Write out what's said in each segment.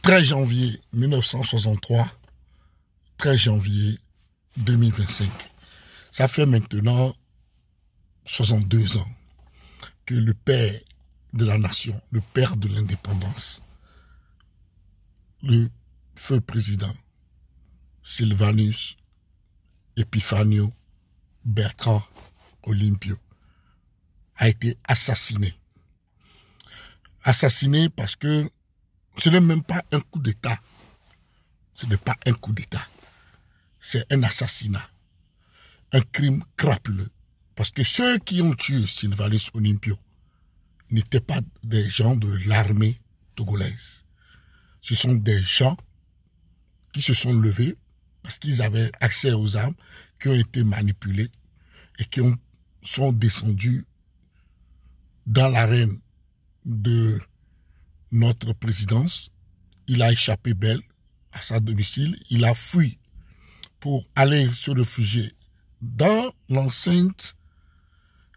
13 janvier 1963, 13 janvier 2025. Ça fait maintenant 62 ans que le père de la nation, le père de l'indépendance, le feu président Sylvanus Epifanio Bertrand Olympio a été assassiné. Assassiné parce que ce n'est même pas un coup d'État. Ce n'est pas un coup d'État. C'est un assassinat. Un crime crapuleux. Parce que ceux qui ont tué Sylvanus Olympio n'étaient pas des gens de l'armée togolaise. Ce sont des gens qui se sont levés parce qu'ils avaient accès aux armes, qui ont été manipulés et qui sont descendus dans l'arène de notre présidence. Il a échappé belle à sa domicile. Il a fui pour aller se réfugier dans l'enceinte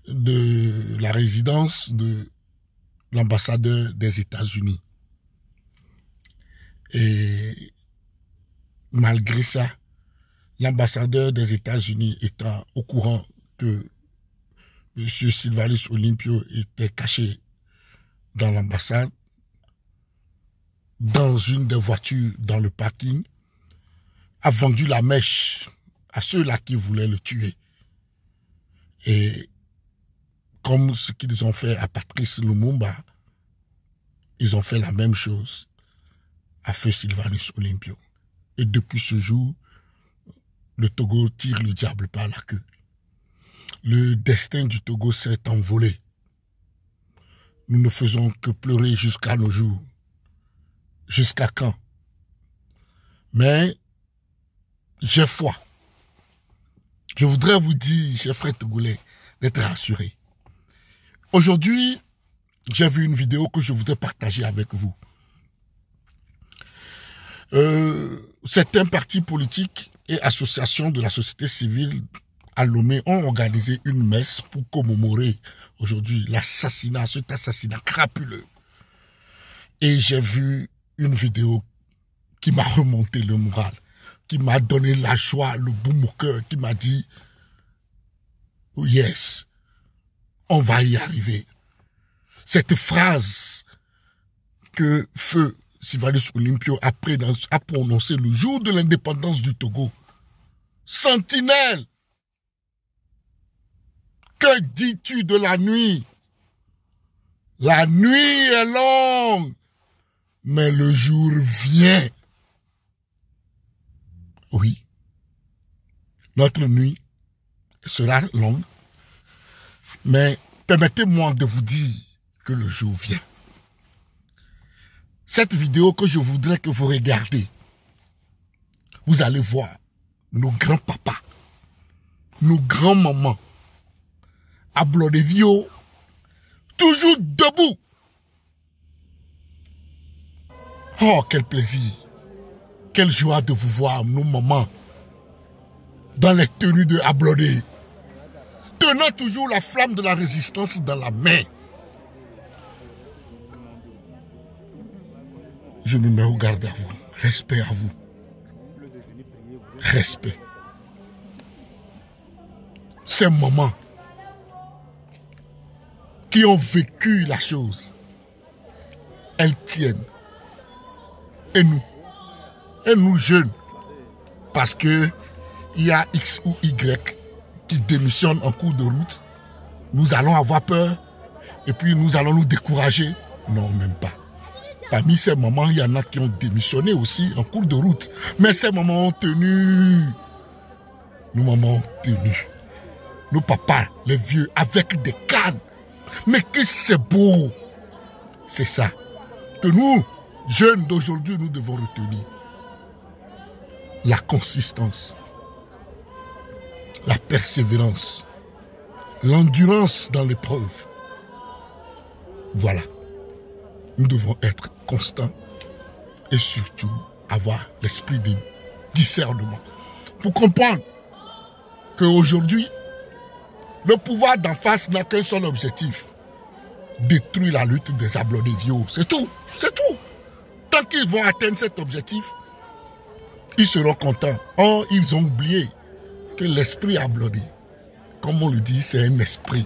de la résidence de l'ambassadeur des États-Unis. Et malgré ça, l'ambassadeur des États-Unis étant au courant que M. Sylvanus Olympio était caché dans l'ambassade, dans une des voitures dans le parking, a vendu la mèche à ceux-là qui voulaient le tuer. Et comme ce qu'ils ont fait à Patrice Lumumba, ils ont fait la même chose à feu Sylvanus Olympio. Et depuis ce jour, le Togo tire le diable par la queue. Le destin du Togo s'est envolé. Nous ne faisons que pleurer jusqu'à nos jours. Jusqu'à quand? Mais j'ai foi. Je voudrais vous dire, chers frères togolais, d'être rassurés. Aujourd'hui, j'ai vu une vidéo que je voudrais partager avec vous. Certains partis politiques et associations de la société civile à Lomé ont organisé une messe pour commémorer aujourd'hui l'assassinat, cet assassinat crapuleux. Et j'ai vu une vidéo qui m'a remonté le moral, qui m'a donné la joie, le baume au cœur, qui m'a dit oh yes, on va y arriver. Cette phrase que feu Sylvanus Olympio a prononcé le jour de l'indépendance du Togo. Sentinelle, que dis-tu de la nuit? La nuit est longue, mais le jour vient. Oui, notre nuit sera longue, mais permettez-moi de vous dire que le jour vient. Cette vidéo que je voudrais que vous regardiez, vous allez voir nos grands-papas, nos grands-mamans, à Blodevio, toujours debout. Oh, quel plaisir, quelle joie de vous voir, nos mamans, dans les tenues de Ablodé, tenant toujours la flamme de la résistance dans la main. Je me mets au garde à vous. Respect à vous. Respect. Ces mamans qui ont vécu la chose, elles tiennent. Et nous jeunes, parce que il y a X ou Y qui démissionnent en cours de route, nous allons avoir peur et puis nous allons nous décourager. Non, même pas. Parmi ces mamans, il y en a qui ont démissionné aussi en cours de route. Mais ces mamans ont tenu. Nos mamans ont tenu. Nos papas, les vieux, avec des cannes. Mais que c'est beau. C'est ça que nous, jeunes d'aujourd'hui, nous devons retenir. La consistance, la persévérance, l'endurance dans l'épreuve. Voilà. Nous devons être constants et surtout avoir l'esprit de discernement pour comprendre qu'aujourd'hui, le pouvoir d'en face n'a qu'un seul objectif: détruire la lutte des Ablodéviaux. C'est tout, c'est tout. Tant qu'ils vont atteindre cet objectif, ils seront contents. Or, ils ont oublié que l'esprit a bloqué. Comme on le dit, c'est un esprit.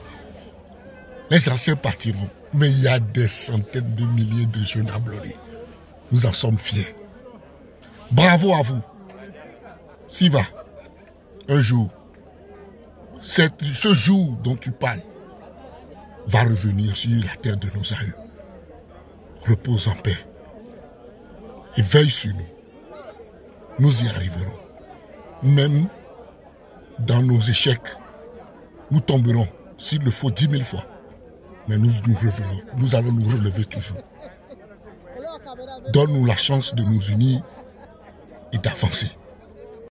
Les anciens partiront. Mais il y a des centaines de milliers de jeunes à bloquer. Nous en sommes fiers. Bravo à vous. Siva, un jour, ce jour dont tu parles va revenir sur la terre de nos aïeux. Repose en paix et veille sur nous. Nous y arriverons. Même dans nos échecs, nous tomberons, s'il le faut 10 000 fois. Mais nous revenons, nous allons nous relever toujours. Donne-nous la chance de nous unir et d'avancer.